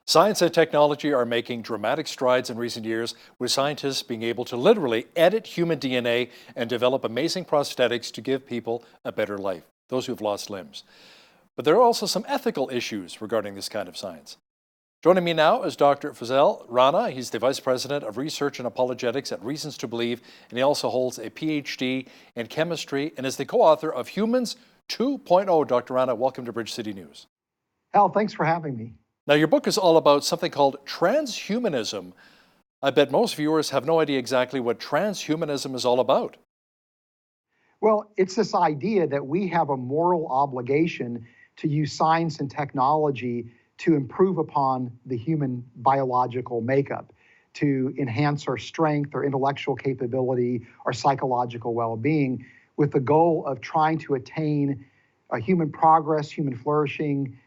Science and technology are making dramatic strides in recent years, with scientists being able to literally edit human DNA and develop amazing prosthetics to give people a better life, those who've lost limbs. But there are also some ethical issues regarding this kind of science. Joining me now is Dr. Fazale Rana. He's the Vice President of Research and Apologetics at Reasons to Believe, and he also holds a PhD in chemistry and is the co-author of Humans 2.0. Dr. Rana, welcome to Bridge City News. Al, thanks for having me. Now, your book is all about something called transhumanism. I bet most viewers have no idea exactly what transhumanism is all about. Well, it's this idea that we have a moral obligation to use science and technology to improve upon the human biological makeup, to enhance our strength, our intellectual capability, our psychological well-being, with the goal of trying to attain a human progress, human flourishing,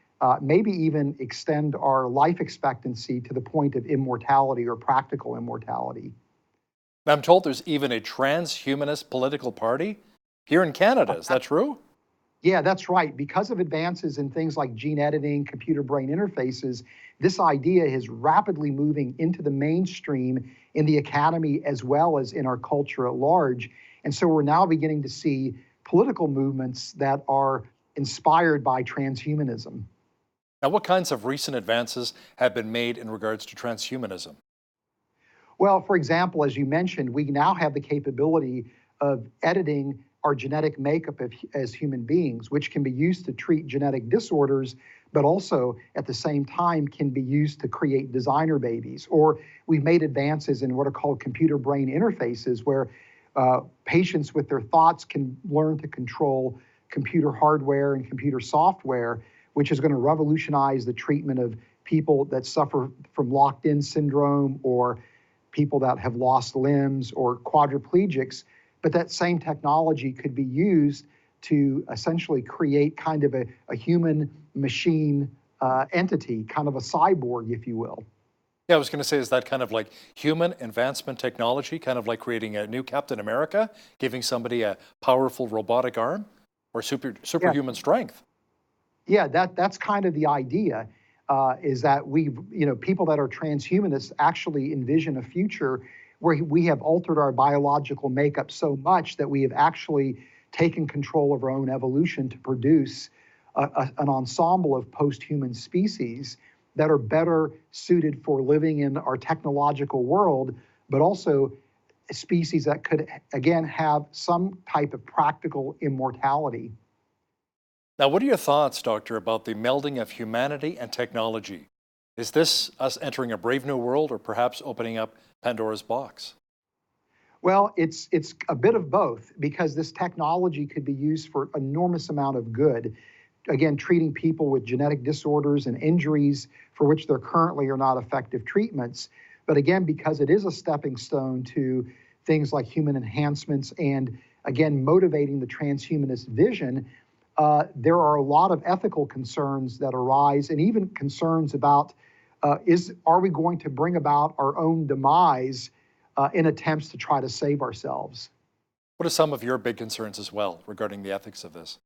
maybe even extend our life expectancy to the point of immortality or practical immortality. I'm told there's even a transhumanist political party here in Canada. Is that true? Yeah, that's right. Because of advances in things like gene editing, computer-brain interfaces, this idea is rapidly moving into the mainstream in the academy as well as in our culture at large. And so we're now beginning to see political movements that are inspired by transhumanism. Now, what kinds of recent advances have been made in regards to transhumanism? Well, for example, as you mentioned, we now have the capability of editing our genetic makeup as human beings, which can be used to treat genetic disorders, but also at the same time can be used to create designer babies. Or we've made advances in what are called computer-brain interfaces, where patients with their thoughts can learn to control computer hardware and computer software, which is going to revolutionize the treatment of people that suffer from locked-in syndrome or people that have lost limbs or quadriplegics. But that same technology could be used to essentially create kind of a human-machine entity, kind of a cyborg, if you will. Yeah, I was going to say, is that kind of like human advancement technology, kind of like creating a new Captain America, giving somebody a powerful robotic arm or superhuman strength? Yeah, that's kind of the idea, is that people that are transhumanists actually envision a future where we have altered our biological makeup so much that we have actually taken control of our own evolution to produce an ensemble of post-human species that are better suited for living in our technological world, but also species that could, again, have some type of practical immortality. Now, what are your thoughts, Doctor, about the melding of humanity and technology? Is this us entering a brave new world or perhaps opening up Pandora's box? Well, it's a bit of both, because this technology could be used for an enormous amount of good. Again, treating people with genetic disorders and injuries for which there currently are not effective treatments. But again, because it is a stepping stone to things like human enhancements and, again, motivating the transhumanist vision, there are a lot of ethical concerns that arise, and even concerns about are we going to bring about our own demise in attempts to try to save ourselves? What are some of your big concerns as well regarding the ethics of this?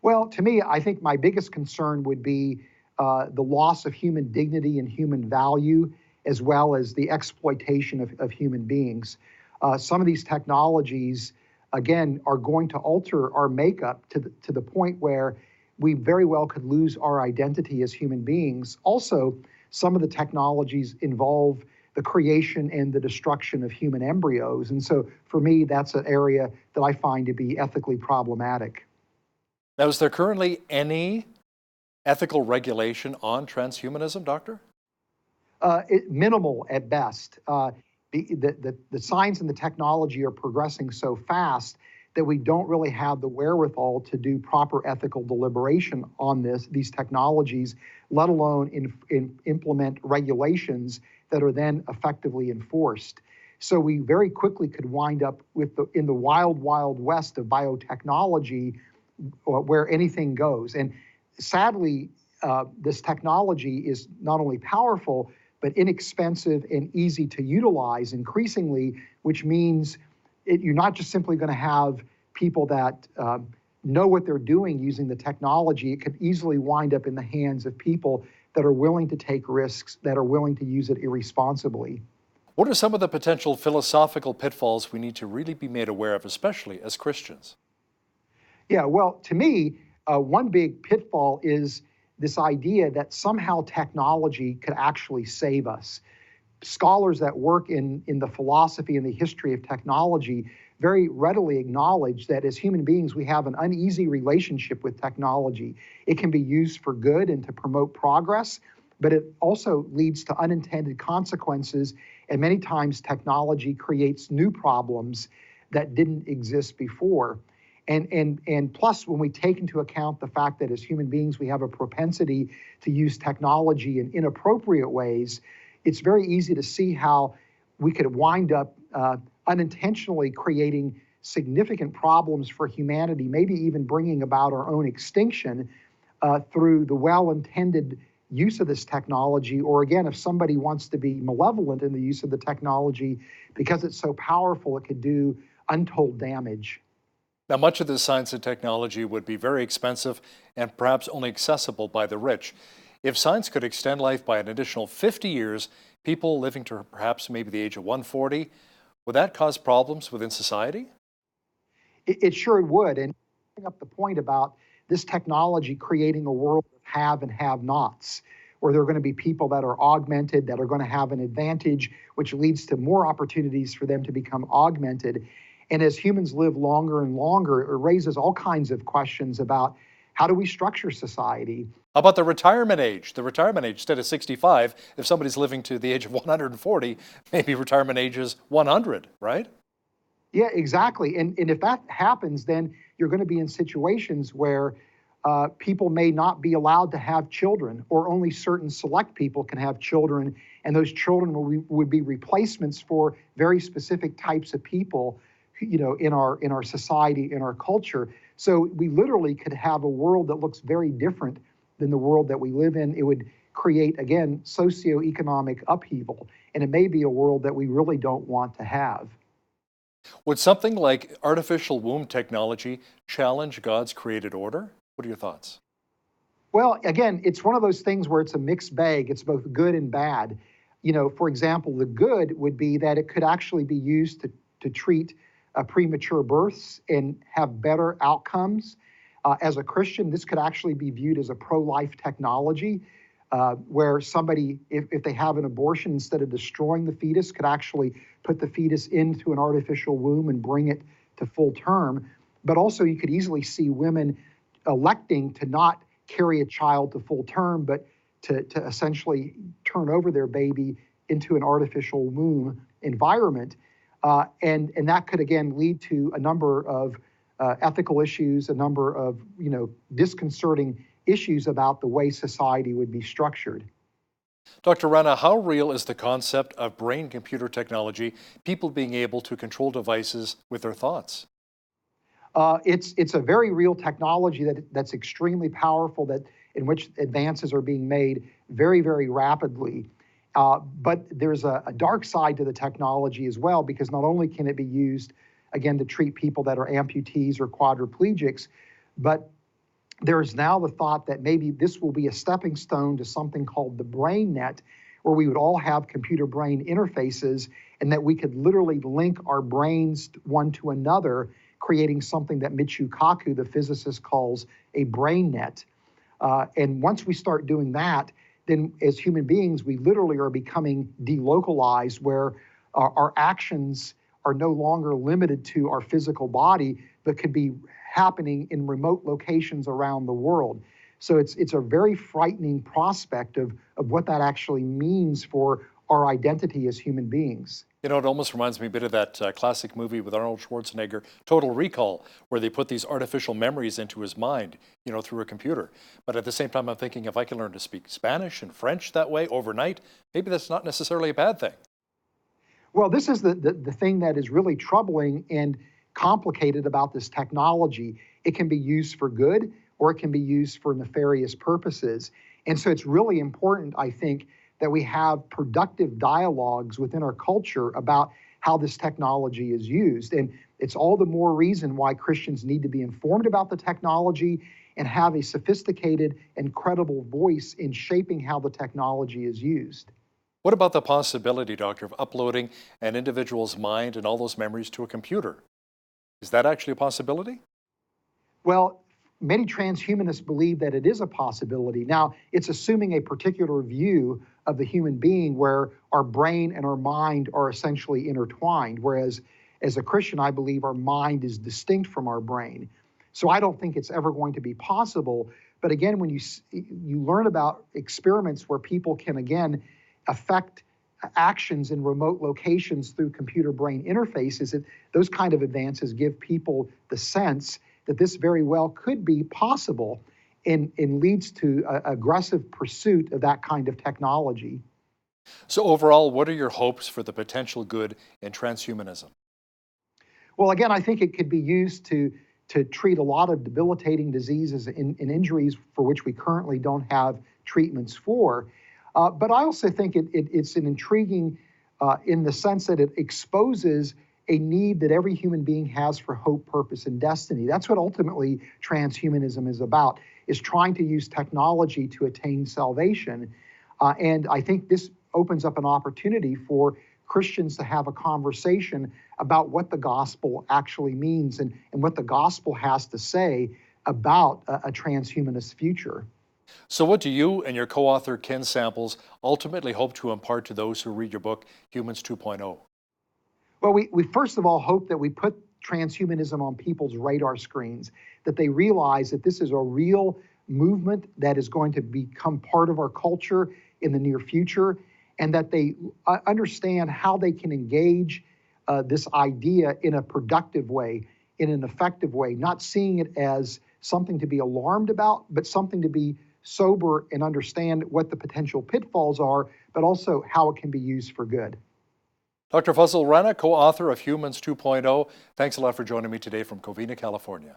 Well, to me, I think my biggest concern would be the loss of human dignity and human value, as well as the exploitation of human beings. Some of these technologies, again, are going to alter our makeup to the point where we very well could lose our identity as human beings. Also, some of the technologies involve the creation and the destruction of human embryos. And so for me, that's an area that I find to be ethically problematic. Now, is there currently any ethical regulation on transhumanism, Doctor? Minimal at best. The science and the technology are progressing so fast that we don't really have the wherewithal to do proper ethical deliberation on these technologies, let alone implement regulations that are then effectively enforced. So we very quickly could wind up in the wild, wild west of biotechnology, where anything goes. And sadly, this technology is not only powerful, but inexpensive and easy to utilize increasingly, which means you're not just simply going to have people that know what they're doing using the technology. It could easily wind up in the hands of people that are willing to take risks, that are willing to use it irresponsibly. What are some of the potential philosophical pitfalls we need to really be made aware of, especially as Christians? Yeah, well, to me, one big pitfall is this idea that somehow technology could actually save us. Scholars that work in the philosophy and the history of technology very readily acknowledge that as human beings, we have an uneasy relationship with technology. It can be used for good and to promote progress, but it also leads to unintended consequences. And many times technology creates new problems that didn't exist before. And plus, when we take into account the fact that as human beings, we have a propensity to use technology in inappropriate ways, it's very easy to see how we could wind up unintentionally creating significant problems for humanity, maybe even bringing about our own extinction through the well-intended use of this technology. Or again, if somebody wants to be malevolent in the use of the technology, because it's so powerful, it could do untold damage. Now, much of this science and technology would be very expensive and perhaps only accessible by the rich. If science could extend life by an additional 50 years, people living to perhaps maybe the age of 140, would that cause problems within society? It sure would. And bring up the point about this technology creating a world of have and have nots, where there are going to be people that are augmented, that are going to have an advantage, which leads to more opportunities for them to become augmented. And as humans live longer and longer, it raises all kinds of questions about how do we structure society? How about the retirement age? The retirement age, instead of 65, if somebody's living to the age of 140, maybe retirement age is 100, right? Yeah, exactly. And if that happens, then you're going to be in situations where people may not be allowed to have children, or only certain select people can have children, and those children would be replacements for very specific types of people, in our society, in our culture. So we literally could have a world that looks very different than the world that we live in. It would create, again, socioeconomic upheaval, and it may be a world that we really don't want to have. Would something like artificial womb technology challenge God's created order? What are your thoughts? Well, again, it's one of those things where it's a mixed bag. It's both good and bad. For example, the good would be that it could actually be used to treat premature births and have better outcomes. As a Christian, this could actually be viewed as a pro-life technology, where somebody, if they have an abortion, instead of destroying the fetus, could actually put the fetus into an artificial womb and bring it to full term. But also, you could easily see women electing to not carry a child to full term, but to essentially turn over their baby into an artificial womb environment. And that could, again, lead to a number of ethical issues, a number of disconcerting issues about the way society would be structured. Dr. Rana, how real is the concept of brain-computer technology, people being able to control devices with their thoughts? It's a very real technology that's extremely powerful, that in which advances are being made very, very rapidly. But there's a dark side to the technology as well, because not only can it be used, again, to treat people that are amputees or quadriplegics, but there's now the thought that maybe this will be a stepping stone to something called the brain net, where we would all have computer-brain interfaces, and that we could literally link our brains one to another, creating something that Michio Kaku, the physicist, calls a brain net. And once we start doing that, then as human beings, we literally are becoming delocalized, where our actions are no longer limited to our physical body, but could be happening in remote locations around the world. So it's a very frightening prospect of what that actually means for our identity as human beings. It almost reminds me a bit of that classic movie with Arnold Schwarzenegger, Total Recall, where they put these artificial memories into his mind, through a computer. But at the same time, I'm thinking, if I can learn to speak Spanish and French that way overnight, maybe that's not necessarily a bad thing. Well, this is the thing that is really troubling and complicated about this technology. It can be used for good, or it can be used for nefarious purposes. And so it's really important, I think, that we have productive dialogues within our culture about how this technology is used. And it's all the more reason why Christians need to be informed about the technology, and have a sophisticated and credible voice in shaping how the technology is used. What about the possibility, Doctor, of uploading an individual's mind and all those memories to a computer? Is that actually a possibility? Well, many transhumanists believe that it is a possibility. Now, it's assuming a particular view of the human being where our brain and our mind are essentially intertwined, whereas as a Christian, I believe our mind is distinct from our brain. So I don't think it's ever going to be possible. But again, when you learn about experiments where people can, again, affect actions in remote locations through computer-brain interfaces, those kind of advances give people the sense that this very well could be possible and leads to aggressive pursuit of that kind of technology. So overall, what are your hopes for the potential good in transhumanism? Well, again, I think it could be used to treat a lot of debilitating diseases and injuries for which we currently don't have treatments for. But I also think it's an intriguing in the sense that it exposes a need that every human being has for hope, purpose, and destiny. That's what ultimately transhumanism is about, is trying to use technology to attain salvation. And I think this opens up an opportunity for Christians to have a conversation about what the gospel actually means and what the gospel has to say about a transhumanist future. So what do you and your co-author Ken Samples ultimately hope to impart to those who read your book, Humans 2.0? Well, we first of all hope that we put transhumanism on people's radar screens, that they realize that this is a real movement that is going to become part of our culture in the near future, and that they understand how they can engage this idea in a productive way, in an effective way, not seeing it as something to be alarmed about, but something to be sober and understand what the potential pitfalls are, but also how it can be used for good. Dr. Fazale Rana, co-author of Humans 2.0, thanks a lot for joining me today from Covina, California.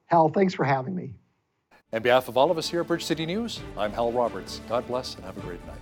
Hal, thanks for having me. On behalf of all of us here at Bridge City News, I'm Hal Roberts. God bless and have a great night.